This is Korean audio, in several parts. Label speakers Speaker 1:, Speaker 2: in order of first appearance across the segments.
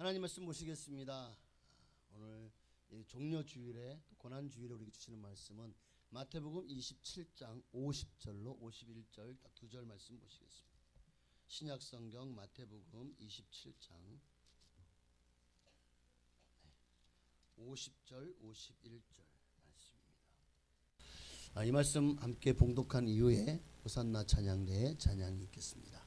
Speaker 1: 하나님 말씀 보시겠습니다. 오늘 종려주일에 고난주일에 우리에게 주시는 말씀은 마태복음 27장 50절로 51절 딱 두 절 말씀 보시겠습니다. 신약성경 마태복음 27장 50절 51절 말씀입니다. 이 말씀 함께 봉독한 이후에 호산나 찬양대의 찬양이 있겠습니다.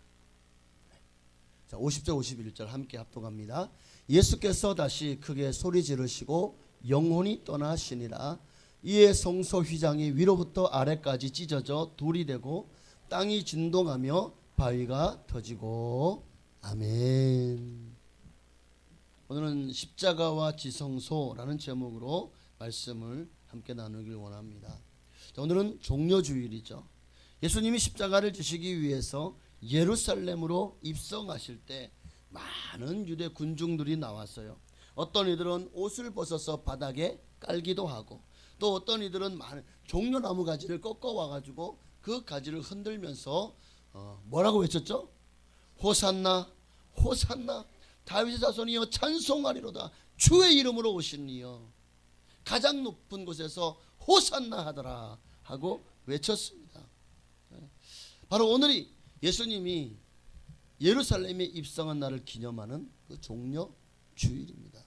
Speaker 1: 자, 50절 51절 함께 합독합니다. 예수께서 다시 크게 소리 지르시고 영혼이 떠나시니라. 이에 성소 휘장이 위로부터 아래까지 찢어져 둘이 되고 땅이 진동하며 바위가 터지고. 아멘. 오늘은 십자가와 지성소라는 제목으로 말씀을 함께 나누길 원합니다. 자, 오늘은 종려주일이죠. 예수님이 십자가를 지시기 위해서 예루살렘으로 입성하실 때 많은 유대 군중들이 나왔어요. 어떤 이들은 옷을 벗어서 바닥에 깔기도 하고, 또 어떤 이들은 많은 종려나무 가지를 꺾어 와가지고 그 가지를 흔들면서 뭐라고 외쳤죠? 호산나 호산나 다윗의 자손이여 찬송하리로다. 주의 이름으로 오신 이여 가장 높은 곳에서 호산나 하더라 하고 외쳤습니다. 바로 오늘이 예수님이 예루살렘에 입성한 날을 기념하는 그 종려 주일입니다.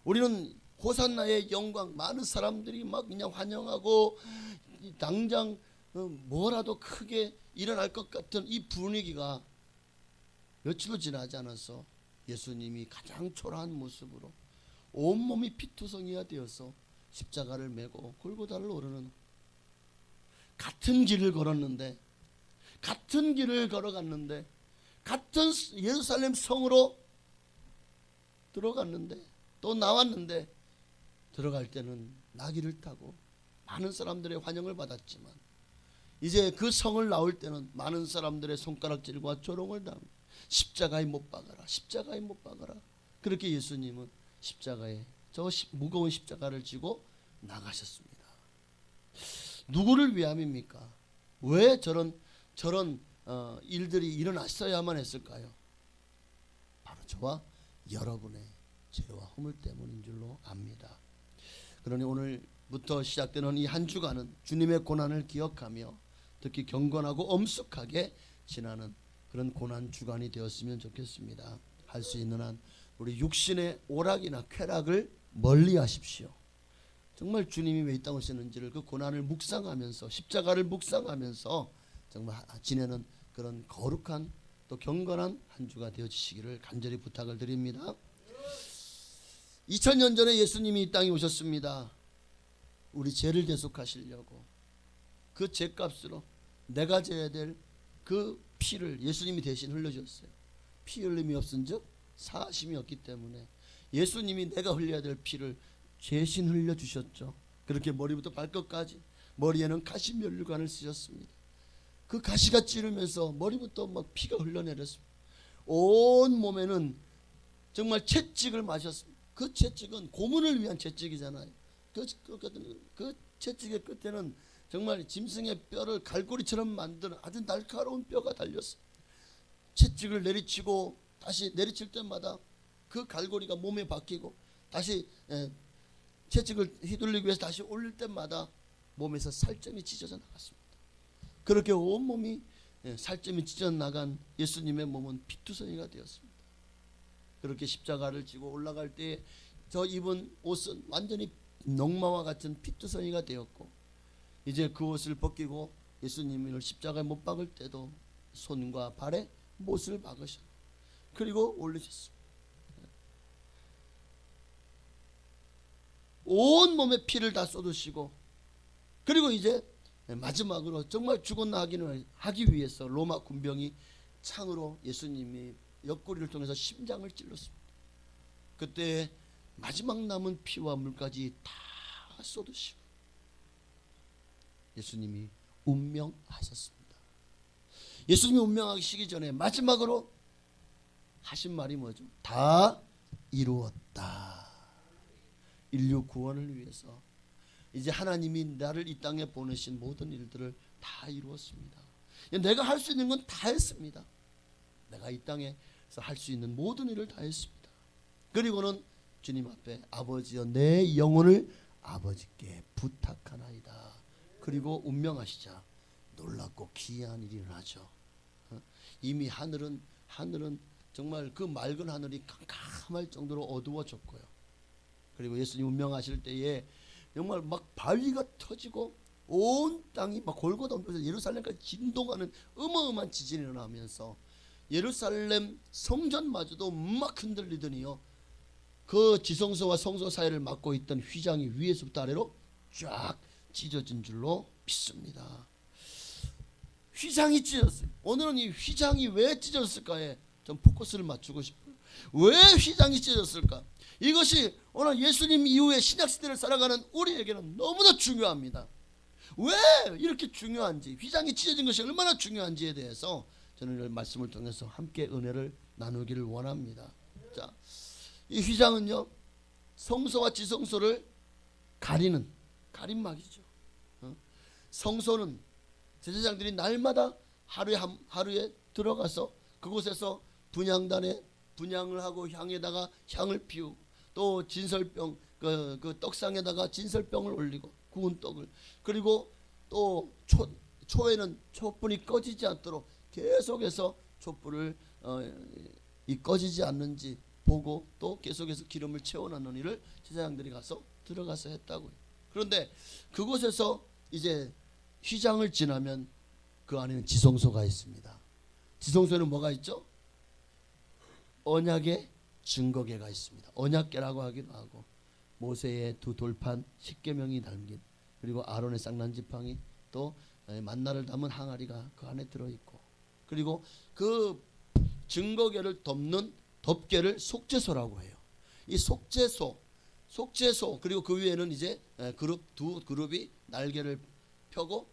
Speaker 1: 우리는 호산나의 영광, 많은 사람들이 막 그냥 환영하고 당장 뭐라도 크게 일어날 것 같은 이 분위기가 며칠도 지나지 않아서 예수님이 가장 초라한 모습으로 온몸이 피투성이가 되어서 십자가를 메고 골고다를 오르는, 같은 길을 걸었는데, 같은 길을 걸어갔는데, 같은 예루살렘 성으로 들어갔는데, 또 나왔는데, 들어갈 때는 나귀를 타고 많은 사람들의 환영을 받았지만 이제 그 성을 나올 때는 많은 사람들의 손가락질과 조롱을 당하고 십자가에 못 박아라, 십자가에 못 박아라. 그렇게 예수님은 십자가에 저 무거운 십자가를 지고 나가셨습니다. 누구를 위함입니까? 왜 저런 일들이 일어났어야만 했을까요? 바로 저와 여러분의 죄와 허물 때문인 줄로 압니다. 그러니 오늘부터 시작되는 이 한 주간은 주님의 고난을 기억하며 특히 경건하고 엄숙하게 지나는 그런 고난 주간이 되었으면 좋겠습니다. 할 수 있는 한 우리 육신의 오락이나 쾌락을 멀리 하십시오. 정말 주님이 왜 이 땅을 오셨는지를 그 고난을 묵상하면서, 십자가를 묵상하면서 정말 지내는 그런 거룩한 또 경건한 한 주가 되어주시기를 간절히 부탁을 드립니다. 2000년 전에 예수님이 이 땅에 오셨습니다. 우리 죄를 대속하시려고 그 죄값으로 내가 져야 될 그 피를 예수님이 대신 흘려줬어요. 피 흘림이 없은즉 사심이 없기 때문에 예수님이 내가 흘려야 될 피를 대신 흘려주셨죠. 그렇게 머리부터 발끝까지 머리에는 가시면류관을 쓰셨습니다. 그 가시가 찌르면서 머리부터 막 피가 흘러내렸습니다. 온 몸에는 정말 채찍을 맞았습니다. 그 채찍은 고문을 위한 채찍이잖아요. 그 채찍의 끝에는 정말 짐승의 뼈를 갈고리처럼 만드는 아주 날카로운 뼈가 달렸어요. 채찍을 내리치고 다시 내리칠 때마다 그 갈고리가 몸에 박히고 다시 채찍을 휘둘리기 위해서 다시 올릴 때마다 몸에서 살점이 찢어져 나갔습니다. 그렇게 온몸이 살점이 찢어져 나간 예수님의 몸은 피투성이가 되었습니다. 그렇게 십자가를 지고 올라갈 때 저 입은 옷은 완전히 농마와 같은 피투성이가 되었고, 이제 그 옷을 벗기고 예수님을 십자가에 못 박을 때도 손과 발에 못을 박으셨고 그리고 올리셨습니다. 온 몸에 피를 다 쏟으시고, 그리고 이제 마지막으로 정말 죽었나 하기 위해서 로마 군병이 창으로 예수님이 옆구리를 통해서 심장을 찔렀습니다. 그때 마지막 남은 피와 물까지 다 쏟으시고 예수님이 운명하셨습니다. 예수님이 운명하시기 전에 마지막으로 하신 말이 뭐죠? 다 이루었다. 인류 구원을 위해서 이제 하나님이 나를 이 땅에 보내신 모든 일들을 다 이루었습니다. 내가 할 수 있는 건 다 했습니다. 내가 이 땅에 그래서 할 수 있는 모든 일을 다 했습니다. 그리고는 주님 앞에 아버지여 내 영혼을 아버지께 부탁하나이다. 그리고 운명하시자 놀랍고 기이한 일이 일어나죠. 이미 하늘은 정말 그 맑은 하늘이 캄캄할 정도로 어두워졌고요. 그리고 예수님 운명하실 때에 정말 막 바위가 터지고 온 땅이 막 골고다 옮겨서 예루살렘까지 진동하는 어마어마한 지진이 일어나면서 예루살렘 성전마저도 막 흔들리더니요, 그 지성소와 성소 사이를 막고 있던 휘장이 위에서부터 아래로 쫙 찢어진 줄로 믿습니다. 휘장이 찢어졌어요. 오늘은 이 휘장이 왜 찢어졌을까에 좀 포커스를 맞추고 싶어요. 왜 휘장이 찢어졌을까? 이것이 오늘 예수님 이후에 신약시대를 살아가는 우리에게는 너무나 중요합니다. 왜 이렇게 중요한지, 휘장이 찢어진 것이 얼마나 중요한지에 대해서 저는 오늘 말씀을 통해서 함께 은혜를 나누기를 원합니다. 자, 이 휘장은요, 성소와 지성소를 가리는 가림막이죠. 성소는 제사장들이 날마다 하루에 들어가서 그곳에서 분향단에 분향을 하고 향에다가 향을 피우고, 또 진설병 그 떡상에다가 진설병을 올리고 구운 떡을, 그리고 또 초에는 촛불이 꺼지지 않도록 계속해서 촛불을 이 꺼지지 않는지 보고 또 계속해서 기름을 채워넣는 일을 제사장들이 들어가서 했다고요. 그런데 그곳에서 이제 휘장을 지나면 그 안에는 지성소가 있습니다. 지성소에는 뭐가 있죠? 언약의 증거궤가 있습니다. 언약궤라고 하기도 하고, 모세의 두 돌판 십계명이 담긴, 그리고 아론의 쌍난지팡이, 또 만나를 담은 항아리가 그 안에 들어있고, 그리고 그 증거궤를 덮는 덮개를 속죄소라고 해요. 이 속죄소 그리고 그 위에는 이제 두 그룹이 날개를 펴고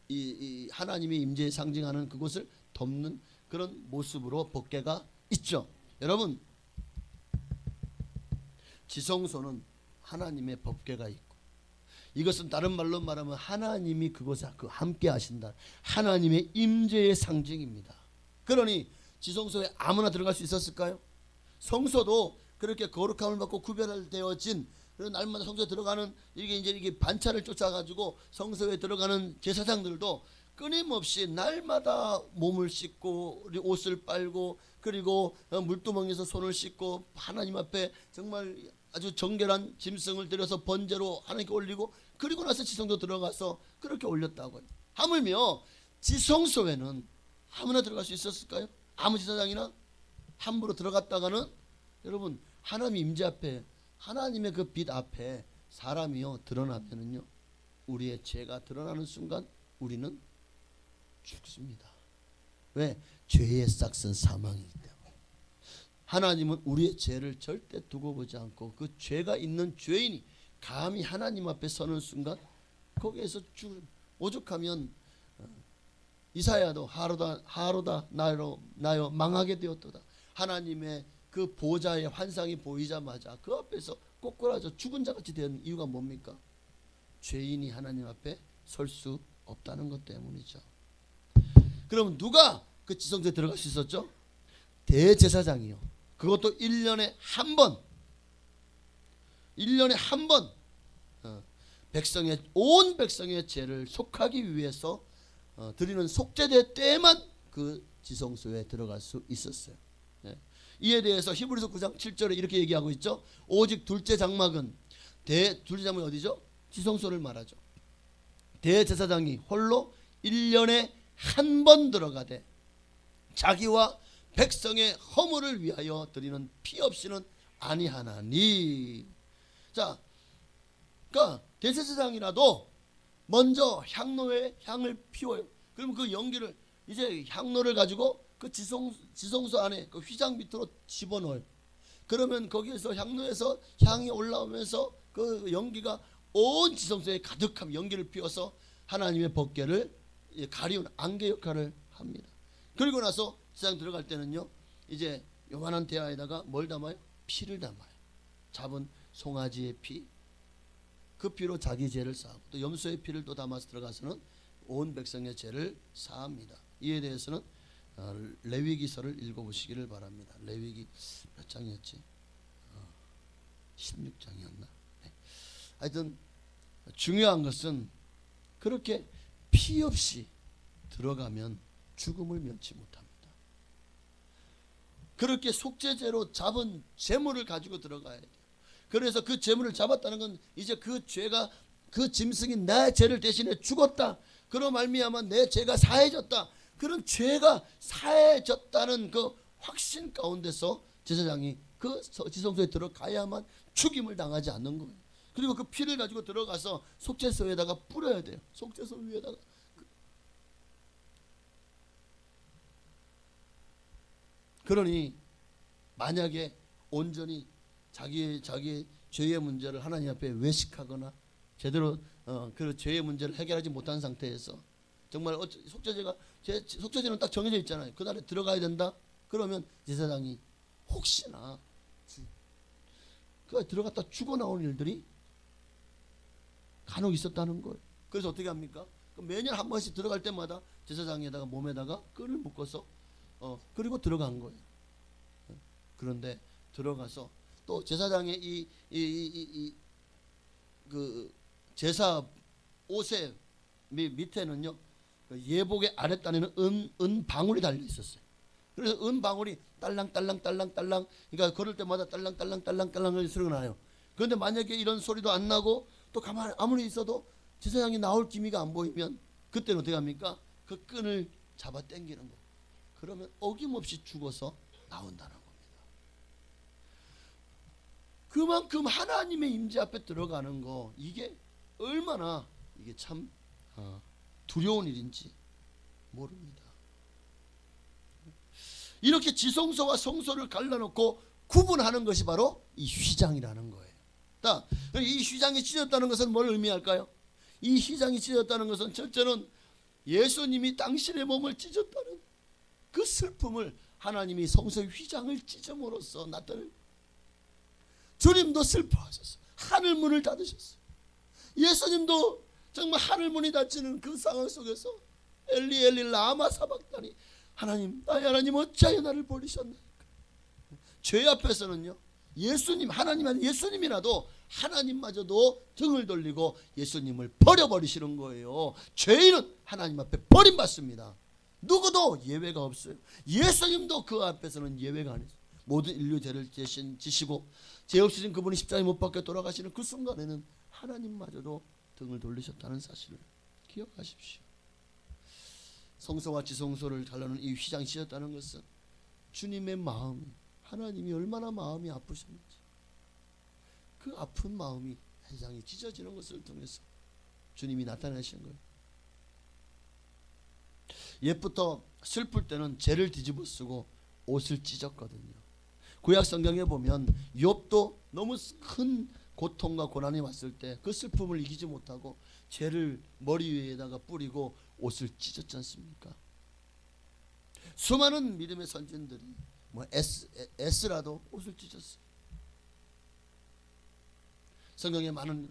Speaker 1: 이 하나님의 임재에 상징하는 그곳을 덮는 그런 모습으로 법궤가 있죠. 여러분, 지성소는 하나님의 법궤가 있고, 이것은 다른 말로 말하면 하나님이 그곳에 함께 하신다, 하나님의 임재의 상징입니다. 그러니 지성소에 아무나 들어갈 수 있었을까요? 성소도 그렇게 거룩함을 받고 구별되어진, 그리고 날마다 성소에 들어가는 이게 반차를 쫓아가지고 성소에 들어가는 제사장들도 끊임없이 날마다 몸을 씻고 옷을 빨고, 그리고 물두멍에서 손을 씻고 하나님 앞에 정말 아주 정결한 짐승을 들여서 번제로 하나님께 올리고, 그리고 나서 지성소 들어가서 그렇게 올렸다고요. 하물며 지성소에는 아무나 들어갈 수 있었을까요? 아무 제사장이나 함부로 들어갔다가는, 여러분, 하나님 임재 앞에, 하나님의 그 빛 앞에 사람이요 드러나면은요, 우리의 죄가 드러나는 순간 우리는 죽습니다. 왜? 죄의 싹은 사망이기 때문에. 하나님은 우리의 죄를 절대 두고 보지 않고, 그 죄가 있는 죄인이 감히 하나님 앞에 서는 순간 거기에서 오죽하면 이사야도 하로다 나요 망하게 되었도다. 하나님의 그 보좌의 환상이 보이자마자 그 앞에서 꼬꾸라져 죽은 자같이 된 이유가 뭡니까? 죄인이 하나님 앞에 설 수 없다는 것 때문이죠. 그럼 누가 그 지성소에 들어갈 수 있었죠? 대제사장이요. 그것도 1년에 한 번 온 백성의 죄를 속하기 위해서 드리는 속죄제 때만 그 지성소에 들어갈 수 있었어요. 이에 대해서 히브리서 9장 7절에 이렇게 얘기하고 있죠. 오직 둘째 장막은 어디죠? 지성소를 말하죠. 대제사장이 홀로 1년에 한 번 들어가되 자기와 백성의 허물을 위하여 드리는 피 없이는 아니하나니. 자, 그러니까 대제사장이라도 먼저 향로에 향을 피워요. 그러면 그 연기를 이제 향로를 가지고 그 지성소 안에 그 휘장 밑으로 집어넣어요. 그러면 거기에서 향로에서 향이 올라오면서 그 연기가 온 지성소에 가득하면 연기를 피워서 하나님의 법궤를 가리운 안개 역할을 합니다. 그리고 나서 지상 들어갈 때는요, 이제 요만한 대야에다가 뭘 담아요? 피를 담아요. 잡은 송아지의 피, 그 피로 자기 죄를 사하고, 또 염소의 피를 또 담아서 들어가서는 온 백성의 죄를 사합니다. 이에 대해서는 레위기서를 읽어보시기를 바랍니다. 레위기 몇 장이었지? 16장이었나? 네. 하여튼 중요한 것은 그렇게 피 없이 들어가면 죽음을 면치 못합니다. 그렇게 속죄제로 잡은 재물을 가지고 들어가야 돼요. 그래서 그 재물을 잡았다는 건 이제 그 죄가, 그 짐승이 내 죄를 대신해 죽었다. 그로 말미암아 내 죄가 사해졌다. 그런 죄가 사해졌다는 그 확신 가운데서 제사장이 그 지성소에 들어가야만 죽임을 당하지 않는 거예요. 그리고 그 피를 가지고 들어가서 속죄소에다가 뿌려야 돼요. 속죄소 위에다가. 그러니 만약에 온전히 자기의 죄의 문제를 하나님 앞에 외식하거나 제대로 그 죄의 문제를 해결하지 못한 상태에서 정말 속죄제는 딱 정해져 있잖아요. 그날에 들어가야 된다. 그러면 제사장이 혹시나 그 들어갔다 죽어 나오는 일들이 간혹 있었다는 거예요. 그래서 어떻게 합니까? 매년 한 번씩 들어갈 때마다 제사장에다가 몸에다가 끈을 묶어서 그리고 들어간 거예요. 그런데 들어가서 또 제사장의 그 제사 옷의 밑에는요, 예복의 아랫단에는 은 방울이 달려 있었어요. 그래서 은 방울이 딸랑딸랑, 그러니까 걸을 때마다 딸랑딸랑 소리가 나요. 그런데 만약에 이런 소리도 안 나고 또 가만히 아무리 있어도 제사장이 나올 기미가 안 보이면 그때는 어떻게 합니까? 그 끈을 잡아 당기는 거. 그러면 어김없이 죽어서 나온다는 겁니다. 그만큼 하나님의 임재 앞에 들어가는 거, 이게 얼마나 이게 참 두려운 일인지 모릅니다. 이렇게 지성소와 성소를 갈라놓고 구분하는 것이 바로 이 휘장이라는 거예요. 이 휘장이 찢어졌다는 것은 뭘 의미할까요? 이 휘장이 찢어졌다는 것은 첫째는 예수님이 당신의 몸을 찢었다는 그 슬픔을 하나님이 성소의 휘장을 찢음으로써 나타낸, 주님도 슬퍼하셨어요. 하늘문을 닫으셨어요. 예수님도 정말 하늘문이 닫히는 그 상황 속에서 엘리 엘리 라마 사박다니, 하나님 나의 하나님 어찌하여 나를 버리셨나이까. 죄 앞에서는요, 예수님, 하나님 아닌 예수님이라도 하나님마저도 등을 돌리고 예수님을 버려버리시는 거예요. 죄인은 하나님 앞에 버림받습니다. 누구도 예외가 없어요. 예수님도 그 앞에서는 예외가 아니에요. 모든 인류 죄를 대신 지시고 죄 없으신 그분이 십자가에 못 박혀 돌아가시는 그 순간에는 하나님마저도 등을 돌리셨다는 사실을 기억하십시오. 성소와 지성소를 갈라놓은 이 휘장이 찢었다는 것은 주님의 마음이, 하나님이 얼마나 마음이 아프셨는지, 그 아픈 마음이 휘장이 찢어지는 것을 통해서 주님이 나타나신 거예요. 옛부터 슬플 때는 죄를 뒤집어 쓰고 옷을 찢었거든요. 구약 성경에 보면 욥도 너무 큰 고통과 고난이 왔을 때 그 슬픔을 이기지 못하고 죄를 머리 위에다가 뿌리고 옷을 찢었지 않습니까? 수많은 믿음의 선진들이 에스라도 옷을 찢었어요. 성경에 많은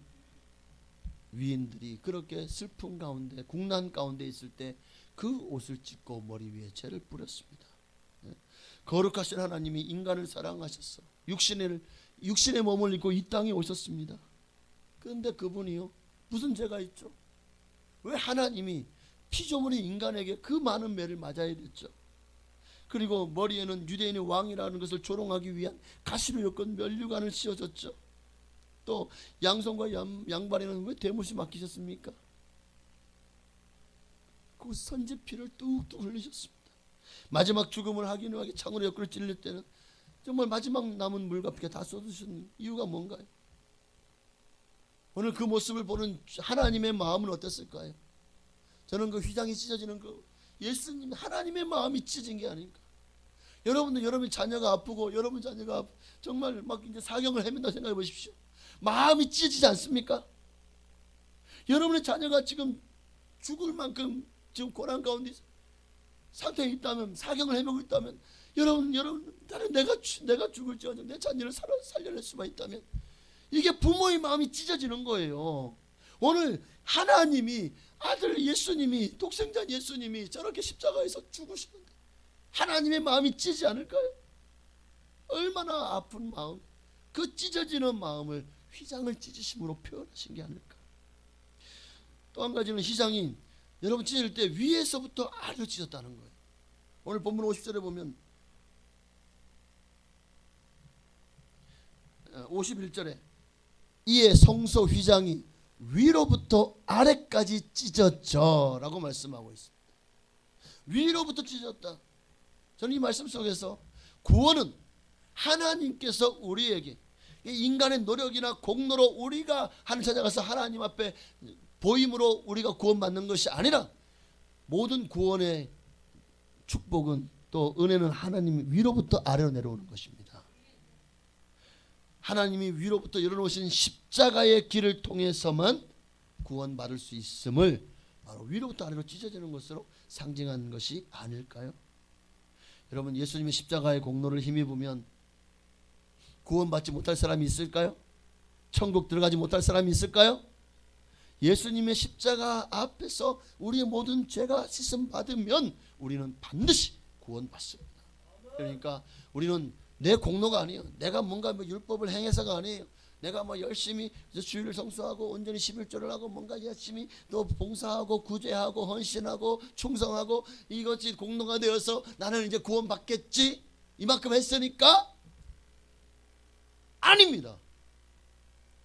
Speaker 1: 위인들이 그렇게 슬픔 가운데, 국난 가운데 있을 때 그 옷을 찢고 머리 위에 죄를 뿌렸습니다. 거룩하신 하나님이 인간을 사랑하셔서 육신의 몸을 입고 이 땅에 오셨습니다. 그런데 그분이요, 무슨 죄가 있죠? 왜 하나님이 피조물인 인간에게 그 많은 매를 맞아야 됐죠? 그리고 머리에는 유대인의 왕이라는 것을 조롱하기 위한 가시로 엮은 면류관을 씌워줬죠. 또 양손과 양발에는 왜 대못이 막히셨습니까? 그 선지 피를 뚝뚝 흘리셨습니다. 마지막 죽음을 확인하기 창으로 옆구리 찔릴 때는 정말 마지막 남은 물과 피가 다 쏟으신 이유가 뭔가요? 오늘 그 모습을 보는 하나님의 마음은 어땠을까요? 저는 그 휘장이 찢어지는 그 예수님, 하나님의 마음이 찢어진 게 아닌가. 여러분들, 여러분 자녀가 아프고 여러분 자녀가 정말 막 이제 사경을 헤맨다 생각해 보십시오. 마음이 찢어지지 않습니까? 여러분의 자녀가 지금 죽을 만큼 지금 고난 가운데 상태에 있다면, 사경을 헤매고 있다면, 여러분 나는 내가 죽을지언정 내 자녀를 살려낼 수만 있다면, 이게 부모의 마음이 찢어지는 거예요. 오늘 하나님이, 아들 예수님이, 독생자 예수님이 저렇게 십자가에서 죽으시는데 하나님의 마음이 찢지 않을까요? 얼마나 아픈 마음, 그 찢어지는 마음을 휘장을 찢으심으로 표현하신 게 아닐까. 또 한 가지는 휘장이 여러분 찢을 때 위에서부터 아래로 찢었다는 거예요. 오늘 본문 50절에 보면 51절에 이에 성소 휘장이 위로부터 아래까지 찢어져 라고 말씀하고 있습니다. 위로부터 찢어졌다. 저는 이 말씀 속에서 구원은 하나님께서 우리에게 인간의 노력이나 공로로 우리가 하늘 찾아가서 하나님 앞에 보임으로 우리가 구원받는 것이 아니라 모든 구원의 축복은 또 은혜는 하나님 위로부터 아래로 내려오는 것입니다. 하나님이 위로부터 열어놓으신 십자가의 길을 통해서만 구원받을 수 있음을 바로 위로부터 아래로 찢어지는 것으로 상징하는 것이 아닐까요? 여러분, 예수님의 십자가의 공로를 힘입으면 구원받지 못할 사람이 있을까요? 천국 들어가지 못할 사람이 있을까요? 예수님의 십자가 앞에서 우리의 모든 죄가 씻음 받으면 우리는 반드시 구원받습니다. 그러니까 우리는 내 공로가 아니에요. 내가 뭔가 율법을 행해서가 아니에요. 내가 열심히 주일을 성수하고 온전히 11조를 하고 뭔가 열심히 또 봉사하고 구제하고 헌신하고 충성하고 이것이 공로가 되어서 나는 이제 구원받겠지 이만큼 했으니까 아닙니다.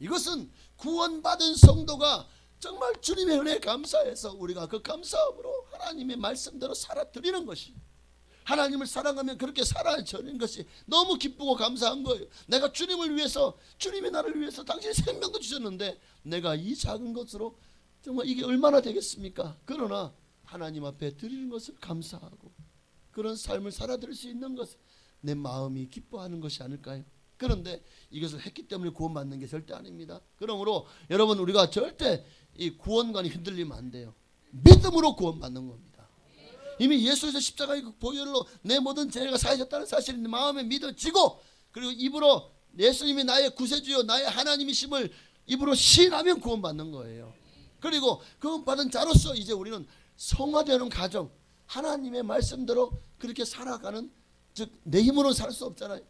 Speaker 1: 이것은 구원받은 성도가 정말 주님의 은혜에 감사해서 우리가 그 감사함으로 하나님의 말씀대로 살아드리는 것입니다. 하나님을 사랑하면 그렇게 살아드리는 것이 너무 기쁘고 감사한 거예요. 내가 주님을 위해서, 주님이 나를 위해서 당신의 생명도 주셨는데 내가 이 작은 것으로 정말 이게 얼마나 되겠습니까? 그러나 하나님 앞에 드리는 것을 감사하고 그런 삶을 살아드릴 수 있는 것은 내 마음이 기뻐하는 것이 아닐까요? 그런데 이것을 했기 때문에 구원받는 게 절대 아닙니다. 그러므로 여러분, 우리가 절대 이 구원관이 흔들리면 안 돼요. 믿음으로 구원받는 겁니다. 이미 예수에서 십자가의 보혈로 내 모든 죄가 사해졌다는 사실이 마음에 믿어지고 그리고 입으로 예수님이 나의 구세주요 나의 하나님이심을 입으로 시인하면 구원받는 거예요. 그리고 구원받은 자로서 이제 우리는 성화되는 과정, 하나님의 말씀대로 그렇게 살아가는, 즉 내 힘으로는 살 수 없잖아요.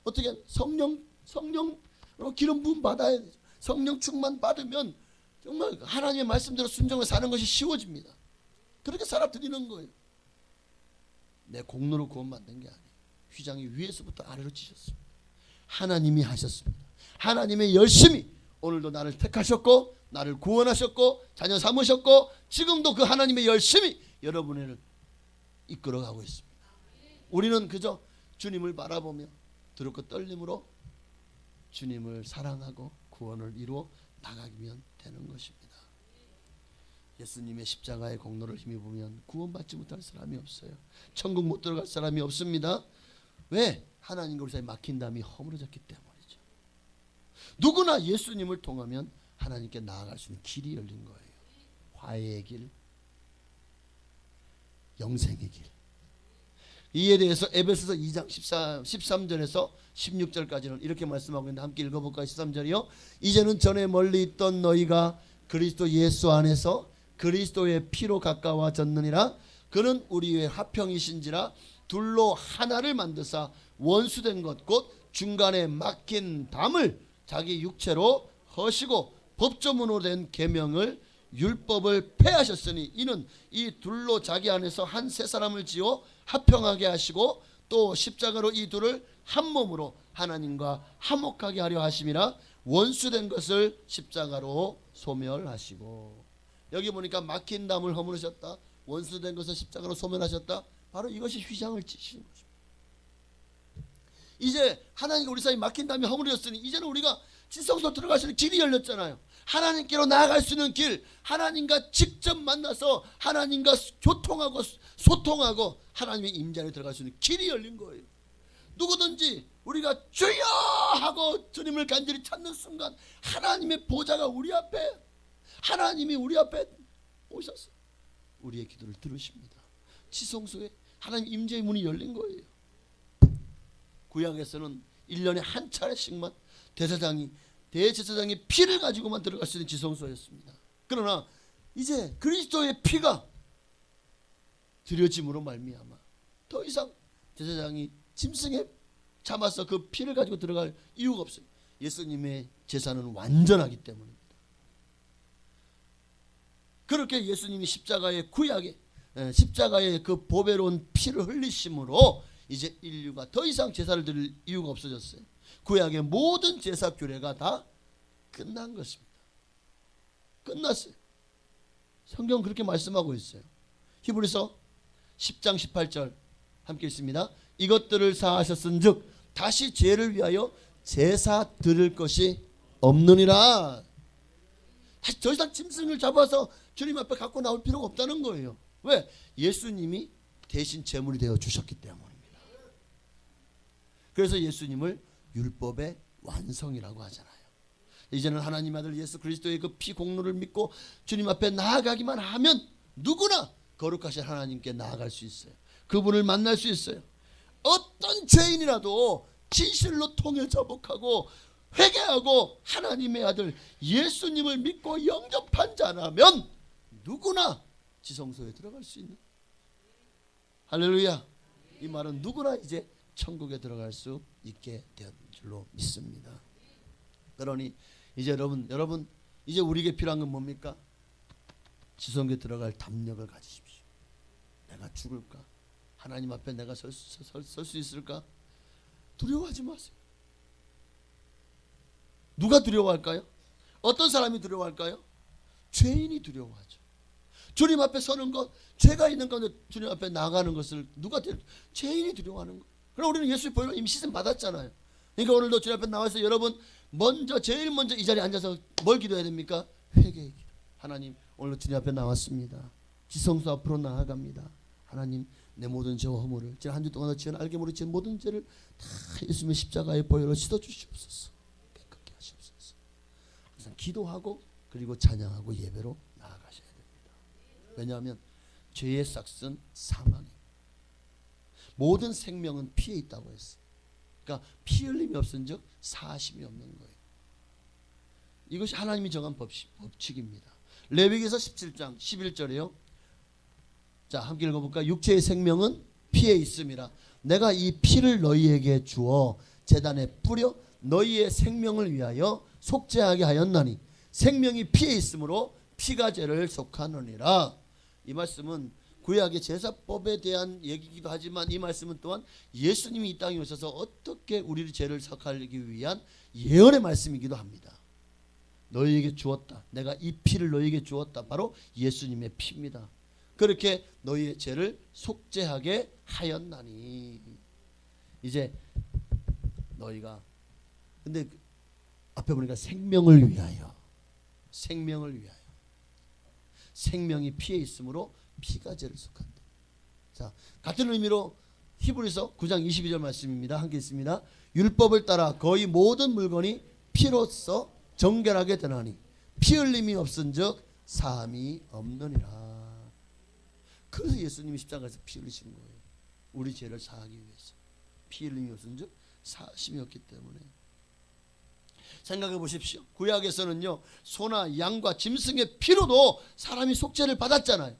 Speaker 1: 어떻게 성령으로 기름 부음 받아야 되죠. 성령 충만 받으면 정말 하나님의 말씀대로 순종을 사는 것이 쉬워집니다. 그렇게 살아드리는 거예요. 내 공로로 구원받는 게 아니에요. 휘장이 위에서부터 아래로 찢었습니다. 하나님이 하셨습니다. 하나님의 열심히 오늘도 나를 택하셨고 나를 구원하셨고 자녀 삼으셨고 지금도 그 하나님의 열심히 여러분을 이끌어가고 있습니다. 우리는 그저 주님을 바라보며 두렵고 떨림으로 주님을 사랑하고 구원을 이루어 나가면 되는 것입니다. 예수님의 십자가의 공로를 힘입으면 구원받지 못할 사람이 없어요. 천국 못 들어갈 사람이 없습니다. 왜? 하나님과 우리 사이에 막힌 담이 허물어졌기 때문이죠. 누구나 예수님을 통하면 하나님께 나아갈 수 있는 길이 열린 거예요. 화해의 길, 영생의 길. 이에 대해서 에베소서 2장 13절에서 16절까지는 이렇게 말씀하고 있는데 함께 읽어볼까요? 13절이요. 이제는 전에 멀리 있던 너희가 그리스도 예수 안에서 그리스도의 피로 가까워졌느니라. 그는 우리의 화평이신지라 둘로 하나를 만드사 원수된 것 곧 중간에 막힌 담을 자기 육체로 허시고 법조문으로 된 계명을 율법을 폐하셨으니 이는 이 둘로 자기 안에서 한 세 사람을 지어 화평하게 하시고 또 십자가로 이 둘을 한 몸으로 하나님과 화목하게 하려 하심이라. 원수된 것을 십자가로 소멸하시고. 여기 보니까 막힌 담을 허물으셨다, 원수된 것을 십자가로 소멸하셨다. 바로 이것이 휘장을 찢으시는 것입니다. 이제 하나님과 우리 사이 막힌 담이 허물어졌으니 이제는 우리가 지성소 들어갈 수 있는 길이 열렸잖아요. 하나님께로 나아갈 수 있는 길, 하나님과 직접 만나서 하나님과 교통하고 소통하고 하나님의 임재 안에 들어갈 수 있는 길이 열린 거예요. 누구든지 우리가 주여 하고 주님을 간절히 찾는 순간 하나님의 보좌가 우리 앞에, 하나님이 우리 앞에 오셔서 우리의 기도를 들으십니다. 지성소에 하나님 임재의 문이 열린 거예요. 구약에서는 1년에 한 차례씩만 대제사장이 피를 가지고만 들어갈 수 있는 지성소였습니다. 그러나 이제 그리스도의 피가 드려짐으로 말미암아 더 이상 제사장이 짐승에 참아서 그 피를 가지고 들어갈 이유가 없어요. 예수님의 제사는 완전하기 때문입니다. 그렇게 예수님이 십자가의 구약에 십자가의 그 보배로운 피를 흘리심으로 이제 인류가 더 이상 제사를 드릴 이유가 없어졌어요. 구약의 모든 제사 규례가 다 끝난 것입니다. 끝났어요. 성경은 그렇게 말씀하고 있어요. 히브리서 10장 18절 함께 있습니다. 이것들을 사하셨은즉 다시 죄를 위하여 제사 드릴 것이 없느니라. 다시 더 이상 짐승을 잡아서 주님 앞에 갖고 나올 필요가 없다는 거예요. 왜? 예수님이 대신 제물이 되어 주셨기 때문입니다. 그래서 예수님을 율법의 완성이라고 하잖아요. 이제는 하나님 아들 예수 그리스도의 그 피 공로를 믿고 주님 앞에 나아가기만 하면 누구나 거룩하신 하나님께 나아갈 수 있어요. 그분을 만날 수 있어요. 어떤 죄인이라도 진실로 통일 자복하고 회개하고 하나님의 아들 예수님을 믿고 영접한 자라면 누구나 지성소에 들어갈 수 있는, 할렐루야. 이 말은 누구나 이제 천국에 들어갈 수 있게 된 줄로 믿습니다. 그러니 이제 여러분 이제 우리에게 필요한 건 뭡니까? 지성소에 들어갈 담력을 가지십시오. 내가 죽을까? 하나님 앞에 내가 설 수 있을까? 두려워하지 마세요. 누가 두려워할까요? 어떤 사람이 두려워할까요? 죄인이 두려워하죠. 주님 앞에 서는 것, 죄가 있는 가운데 주님 앞에 나가는 것을 누가 죄인이 두려워하는 것. 그럼 우리는 예수의 보혈로 이미 시즌 받았잖아요. 그러니까 오늘도 주님 앞에 나와서 여러분 제일 먼저 이 자리에 앉아서 뭘 기도해야 됩니까? 회개의 기도. 하나님, 오늘 주님 앞에 나왔습니다. 지성소 앞으로 나아갑니다. 하나님, 내 모든 죄와 허물을 지난 한 주 동안 지은 알게 모르게 지은 모든 죄를 다 예수님의 십자가의 보혈로 씻어 주시옵소서. 깨끗게 하시옵소서. 항상 기도하고 그리고 찬양하고 예배로 나아가셔야 됩니다. 왜냐하면 죄의 삭은 사망이에요. 모든 생명은 피에 있다고 했어요. 그러니까 피 흘림이 없은즉 사심이 없는 거예요. 이것이 하나님이 정한 법칙입니다. 레위기서 17장 11절에요. 자, 함께 읽어볼까? 육체의 생명은 피에 있음이라. 내가 이 피를 너희에게 주어 제단에 뿌려 너희의 생명을 위하여 속죄하게 하였나니 생명이 피에 있으므로 피가 죄를 속하느니라. 이 말씀은 구약의 제사법에 대한 얘기이기도 하지만 이 말씀은 또한 예수님이 이 땅에 오셔서 어떻게 우리의 죄를 속하기 위한 예언의 말씀이기도 합니다. 너희에게 주었다. 내가 이 피를 너희에게 주었다. 바로 예수님의 피입니다. 그렇게 너희의 죄를 속죄하게 하였나니. 이제 너희가 근데 앞에 보니까 생명을 위하여 생명이 피에 있으므로 피가 죄를 속한다. 자, 같은 의미로 히브리서 9장 22절 말씀입니다. 함께 있습니다. 율법을 따라 거의 모든 물건이 피로써 정결하게 되나니 피 흘림이 없은즉 사함이 없느니라. 그래서 예수님이 십자가에서 피 흘리신 거예요. 우리 죄를 사하기 위해서. 피 흘림이 없은즉 사심이 없기 때문에. 생각해 보십시오. 구약에서는요, 소나 양과 짐승의 피로도 사람이 속죄를 받았잖아요.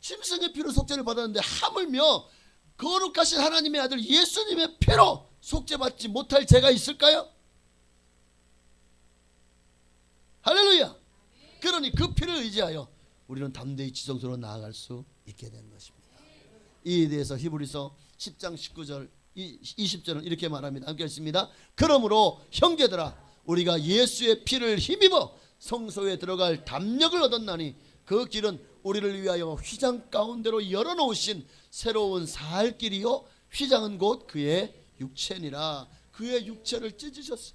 Speaker 1: 짐승의 피로 속죄를 받았는데 하물며 거룩하신 하나님의 아들 예수님의 피로 속죄받지 못할 죄가 있을까요? 할렐루야. 그러니 그 피를 의지하여 우리는 담대히 지성소로 나아갈 수 있게 된 것입니다. 이에 대해서 히브리서 10장 19절 20절은 이렇게 말합니다. 함께 읽습니다. 그러므로 형제들아 우리가 예수의 피를 힘입어 성소에 들어갈 담력을 얻었나니 그 길은 우리를 위하여 휘장 가운데로 열어놓으신 새로운 살 길이요 휘장은 곧 그의 육체니라. 그의 육체를 찢으셨어요.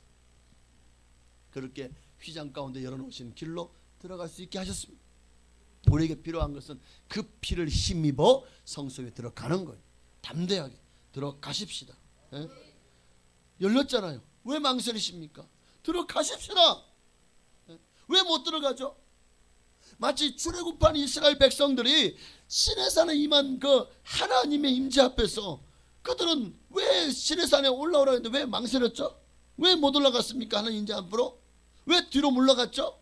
Speaker 1: 그렇게 휘장 가운데 열어놓으신 길로 들어갈 수 있게 하셨습니다. 우리에게 필요한 것은 그 피를 힘입어 성소에 들어가는 거예요. 담대하게 들어가십시다. 예? 열렸잖아요. 왜 망설이십니까? 들어가십시다. 예? 왜 못 들어가죠? 마치 출애굽한 이스라엘 백성들이 시내산에 임한 그 하나님의 임재 앞에서 그들은 왜 시내산에 올라오라 했는데 왜 망설였죠? 왜 못 올라갔습니까? 하나님 임재 앞으로? 왜 뒤로 물러갔죠?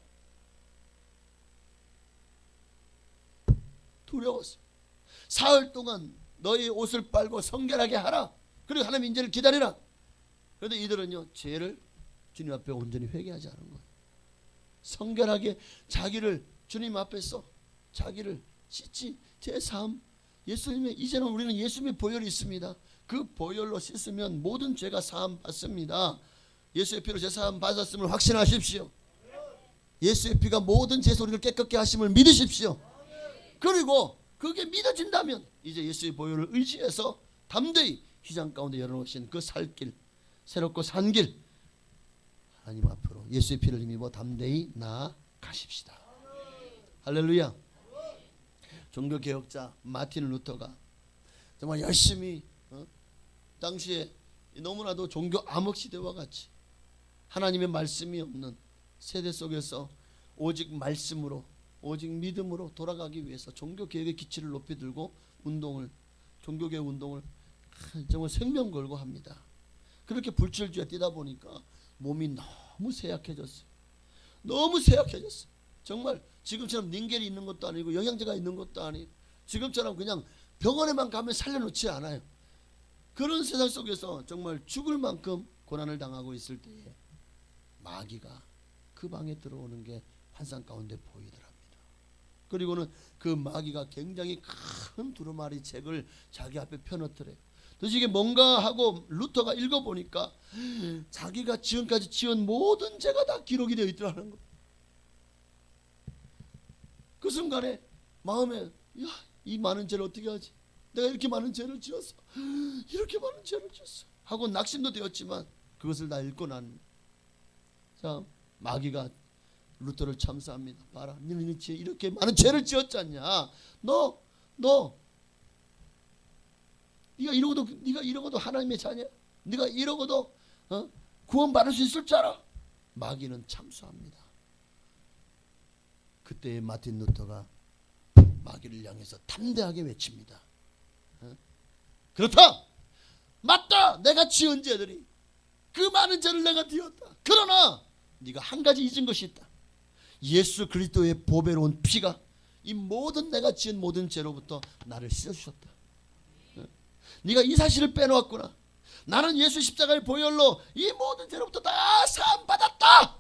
Speaker 1: 두려웠어요. 사흘 동안 너희 옷을 빨고 성결하게 하라. 그리고 하나님 인재를 기다리라. 그런데 이들은요, 죄를 주님 앞에 온전히 회개하지 않은 거예요. 성결하게 자기를 주님 앞에서 자기를 씻지. 제3 예수님의, 이제는 우리는 예수님의 보혈이 있습니다. 그 보혈로 씻으면 모든 죄가 사함 받습니다. 예수의 피로 제 사함 받았음을 확신하십시오. 예수의 피가 모든 죄 소리를 깨끗게 하심을 믿으십시오. 그리고 그게 믿어진다면 이제 예수의 보혈을 의지해서 담대히 휘장 가운데 열어놓으신 그 살길, 새롭고 산 길, 하나님 앞으로 예수의 피를 힘입어 담대히 나아가십시다. 할렐루야. 종교개혁자 마틴 루터가 정말 열심히 당시에 너무나도 종교 암흑 시대와 같이 하나님의 말씀이 없는 세대 속에서 오직 말씀으로, 오직 믿음으로 돌아가기 위해서 종교개혁의 기치를 높이 들고 종교개혁 운동을 정말 생명 걸고 합니다. 그렇게 불철주야 뛰다 보니까 몸이 너무 쇠약해졌어요. 너무 쇠약해졌어요. 정말 지금처럼 닌겔이 있는 것도 아니고 영양제가 있는 것도 아니고 지금처럼 그냥 병원에만 가면 살려놓지 않아요. 그런 세상 속에서 정말 죽을 만큼 고난을 당하고 있을 때에 마귀가 그 방에 들어오는 게 환상 가운데 보이더랍니다. 그리고는 그 마귀가 굉장히 큰 두루마리 책을 자기 앞에 펴놓더래요. 도대체 이게 뭔가 하고 루터가 읽어보니까 자기가 지금까지 지은 모든 죄가 다 기록이 되어 있더라는 거예요. 그 순간에 마음에 이 많은 죄를 어떻게 하지? 내가 이렇게 많은 죄를 지었어. 이렇게 많은 죄를 지었어. 하고 낙심도 되었지만 그것을 다 읽고 난 자, 마귀가 루터를 참사합니다. 봐라, 너는 이렇게 많은 죄를 지었지 않냐? 네가 이러고도 하나님의 자녀? 네가 이러고도 구원받을 수 있을 줄 알아? 마귀는 참수합니다. 그때 마틴 루터가 마귀를 향해서 담대하게 외칩니다. 그렇다. 맞다. 내가 지은 죄들이 그 많은 죄를 내가 지었다. 그러나 네가 한 가지 잊은 것이 있다. 예수 그리스도의 보배로운 피가 이 모든 내가 지은 모든 죄로부터 나를 씻어주셨다. 네가 이 사실을 빼놓았구나. 나는 예수 십자가의 보혈로 이 모든 죄로부터 다 사함 받았다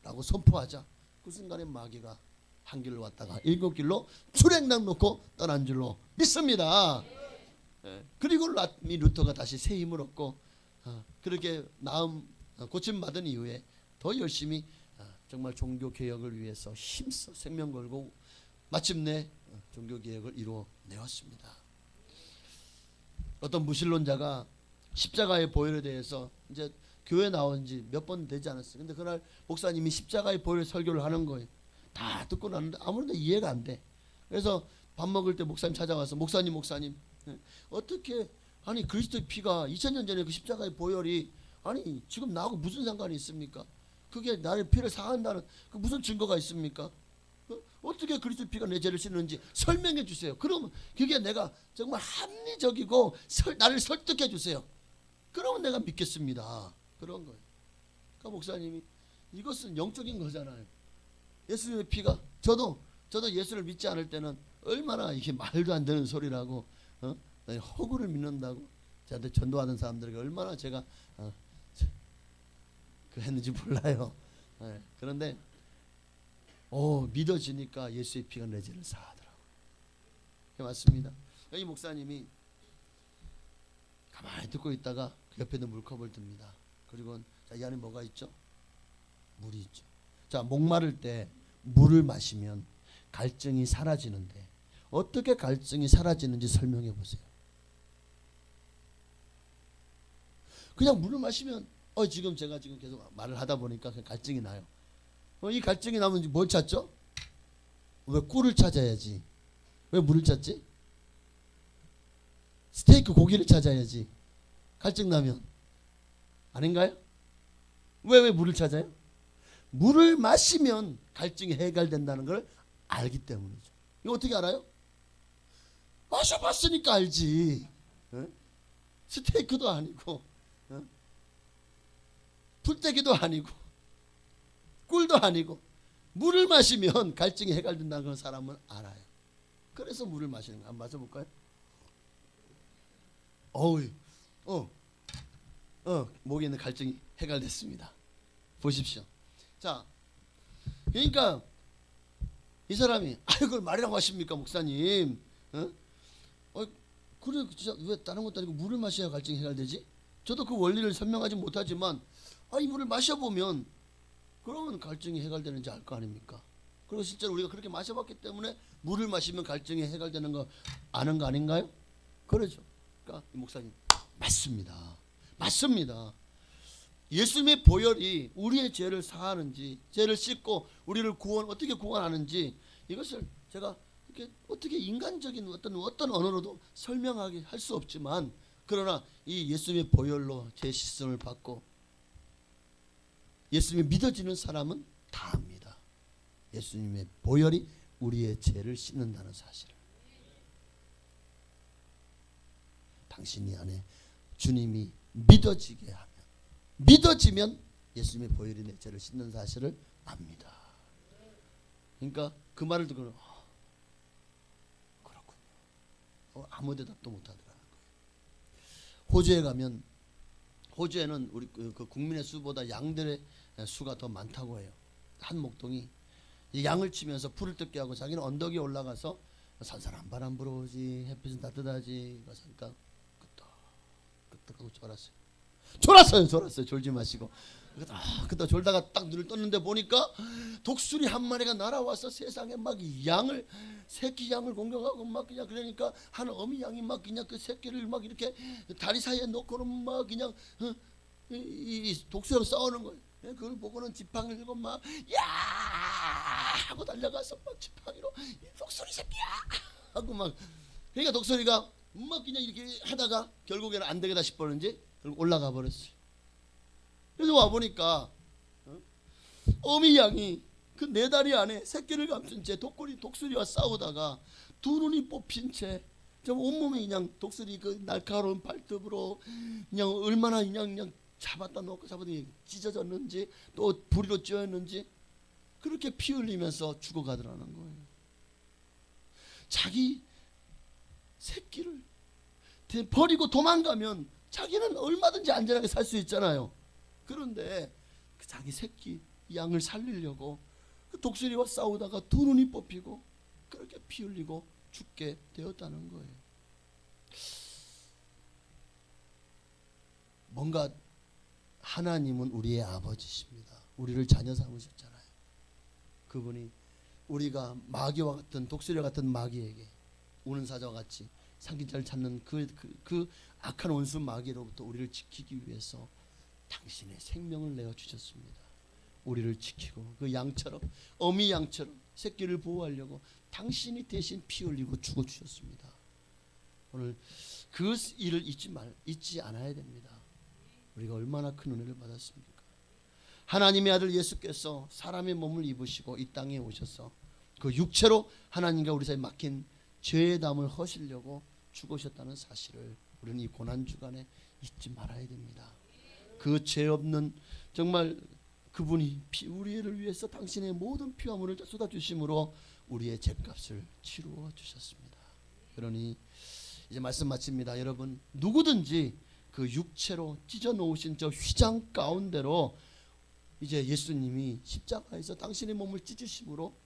Speaker 1: 라고 선포하자 그 순간에 마귀가 한 길로 왔다가 일곱 길로 출행당 놓고 떠난 줄로 믿습니다. 그리고 루터가 다시 새 힘을 얻고 그렇게 고침 받은 이후에 더 열심히 정말 종교 개혁을 위해서 힘써 생명 걸고 마침내 종교 개혁을 이루어내었습니다. 어떤 무신론자가 십자가의 보혈에 대해서 이제 교회 나온 지 몇 번 되지 않았어요. 근데 그날 목사님이 십자가의 보혈 설교를 하는 거예요. 다 듣고 나는데 아무래도 이해가 안 돼. 그래서 밥 먹을 때 목사님 찾아와서 목사님 어떻게 아니 그리스도의 피가 2000년 전에 그 십자가의 보혈이 아니 지금 나하고 무슨 상관이 있습니까? 그게 나의 피를 사한다는 그 무슨 증거가 있습니까? 어떻게 그리스도의 피가 내 죄를 씻는지 설명해 주세요. 그러면 그게 내가 정말 합리적이고 나를 설득해 주세요. 그러면 내가 믿겠습니다. 그런 거예요. 그러니까 목사님이 이것은 영적인 거잖아요. 예수님의 피가 저도 예수를 믿지 않을 때는 얼마나 이게 말도 안 되는 소리라고 허구를 믿는다고 저한테 전도하는 사람들에게 얼마나 제가 그 했는지 몰라요. 그런데 믿어지니까 예수의 피가 내 죄를 사하더라고요. 맞습니다. 이 목사님이 가만히 듣고 있다가 그 옆에 있는 물컵을 듭니다. 그리고 이 안에 뭐가 있죠? 물이 있죠. 자, 목마를 때 물을 마시면 갈증이 사라지는데 어떻게 갈증이 사라지는지 설명해 보세요. 그냥 물을 마시면 제가 계속 말을 하다 보니까 갈증이 나요. 이 갈증이 나면 뭘 찾죠? 왜 꿀을 찾아야지? 왜 물을 찾지? 스테이크 고기를 찾아야지. 갈증 나면 아닌가요? 왜 물을 찾아요? 물을 마시면 갈증이 해결된다는 걸 알기 때문이죠. 이거 어떻게 알아요? 마셔봤으니까 알지. 스테이크도 아니고 풀떼기도 아니고 꿀도 아니고 물을 마시면 갈증이 해결된다는 걸 사람은 알아요. 그래서 물을 마시는 거야. 한번 마셔볼까요? 어우, 목에 있는 갈증이 해결됐습니다. 보십시오. 자, 그러니까 이 사람이 그걸 말이라고 하십니까, 목사님? 그래, 진짜 왜 다른 것도 아니고 물을 마셔야 갈증이 해결되지? 저도 그 원리를 설명하지 못하지만 이 물을 마셔보면 그러면 갈증이 해결되는지 알 거 아닙니까? 그리고 실제로 우리가 그렇게 마셔봤기 때문에 물을 마시면 갈증이 해결되는 거 아는 거 아닌가요? 그러죠. 그러니까 이 목사님 맞습니다. 맞습니다. 예수님의 보혈이 우리의 죄를 사하는지, 죄를 씻고 우리를 어떻게 구원하는지, 이것을 제가 이렇게 어떻게 인간적인 어떤 언어로도 설명하게 할 수 없지만, 그러나 이 예수님의 보혈로 죄 씻음을 받고 예수님이 믿어지는 사람은 다 압니다. 예수님의 보혈이 우리의 죄를 씻는다는 사실을. 당신이 안에 주님이 믿어지게 하면, 믿어지면 예수님의 보혈이 내 죄를 씻는 사실을 압니다. 그러니까 그 말을 듣고 그렇군요. 아무 대답도 못하더라는 거예요. 호주에 가면, 호주에는 우리 그 국민의 수보다 양들의 수가 더 많다고 해요. 한 목동이 이 양을 치면서 풀을 뜯게 하고 자기는 언덕에 올라가서 선선한 바람 불어오지, 햇빛은 따뜻하지, 그러니까 끄떡하고 졸았어요. 졸지 마시고. 그다 졸다가 딱 눈을 떴는데 보니까 독수리 한 마리가 날아와서 세상에 막 양을, 새끼 양을 공격하고 막 그냥, 그러니까 한 어미 양이 막 그냥 그 새끼를 막 이렇게 다리 사이에 놓고는 막 그냥 이 독수리하고 싸우는 거예요. 그걸 보고는 지팡이를 들고 막 야 하고 달려가서 막 지팡이로 독수리 새끼야 하고 막, 그러니까 독수리가 막 그냥 이렇게 하다가 결국에는 안 되겠다 싶었는지 올라가 버렸어요. 그래서 와 보니까 어미 양이 그 네 다리 안에 새끼를 감춘 채 독수리와 싸우다가 두 눈이 뽑힌 채 좀 온몸이 그냥 독수리 그 날카로운 발톱으로 그냥 얼마나 그냥 잡았다 놓고 찢어졌는지 또 부리로 찧었는지 그렇게 피 흘리면서 죽어가더라는 거예요. 자기 새끼를 버리고 도망가면 자기는 얼마든지 안전하게 살 수 있잖아요. 그런데 그 자기 새끼 양을 살리려고 그 독수리와 싸우다가 두 눈이 뽑히고 그렇게 피 흘리고 죽게 되었다는 거예요. 뭔가 하나님은 우리의 아버지십니다. 우리를 자녀 삼으셨잖아요. 그분이 우리가 마귀와 같은, 독수리와 같은 마귀에게, 우는 사자와 같이 상기자를 찾는 그 악한 원수 마귀로부터 우리를 지키기 위해서 당신의 생명을 내어 주셨습니다. 우리를 지키고 그 양처럼, 어미 양처럼 새끼를 보호하려고 당신이 대신 피 흘리고 죽어 주셨습니다. 오늘 그 일을 잊지 않아야 됩니다. 우리가 얼마나 큰 은혜를 받았습니까? 하나님의 아들 예수께서 사람의 몸을 입으시고 이 땅에 오셔서 그 육체로 하나님과 우리 사이에 막힌 죄의 담을 허시려고 죽으셨다는 사실을 우리는 이 고난주간에 잊지 말아야 됩니다. 그 죄 없는, 정말 그분이 우리를 위해서 당신의 모든 피와 물을 쏟아주심으로 우리의 죄값을 치루어 주셨습니다. 그러니 이제 말씀 마칩니다. 여러분, 누구든지 그 육체로 찢어 놓으신 저 휘장 가운데로 이제 예수님이 십자가에서 당신의 몸을 찢으심으로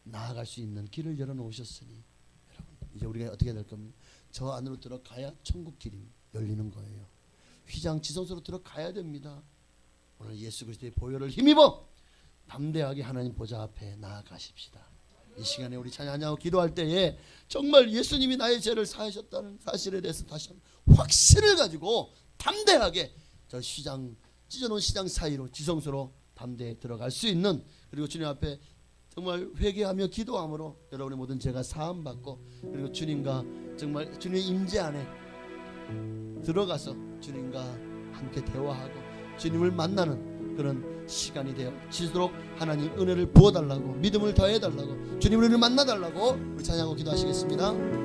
Speaker 1: 나아갈 수 있는 길을 열어 놓으셨으니, 여러분 이제 우리가 어떻게 될 겁니까? 저 안으로 들어가야 천국 길이 열리는 거예요. 휘장 지성소로 들어가야 됩니다. 오늘 예수 그리스도의 보혈을 힘입어 담대하게 하나님 보좌 앞에 나아가십시다. 이 시간에 우리 찬양하고 기도할 때에 정말 예수님이 나의 죄를 사하셨다는 사실에 대해서 다시 한번 확신을 가지고 담대하게 저 찢어놓은 시장 사이로 지성소로 담대히 들어갈 수 있는, 그리고 주님 앞에 정말 회개하며 기도함으로 여러분의 모든 죄가 사함받고, 그리고 주님과 정말 주님의 임재 안에 들어가서 주님과 함께 대화하고 주님을 만나는 그런 시간이 되어지도록 하나님 은혜를 부어달라고, 믿음을 더해달라고, 주님을 만나달라고 우리 찬양하고 기도하시겠습니다.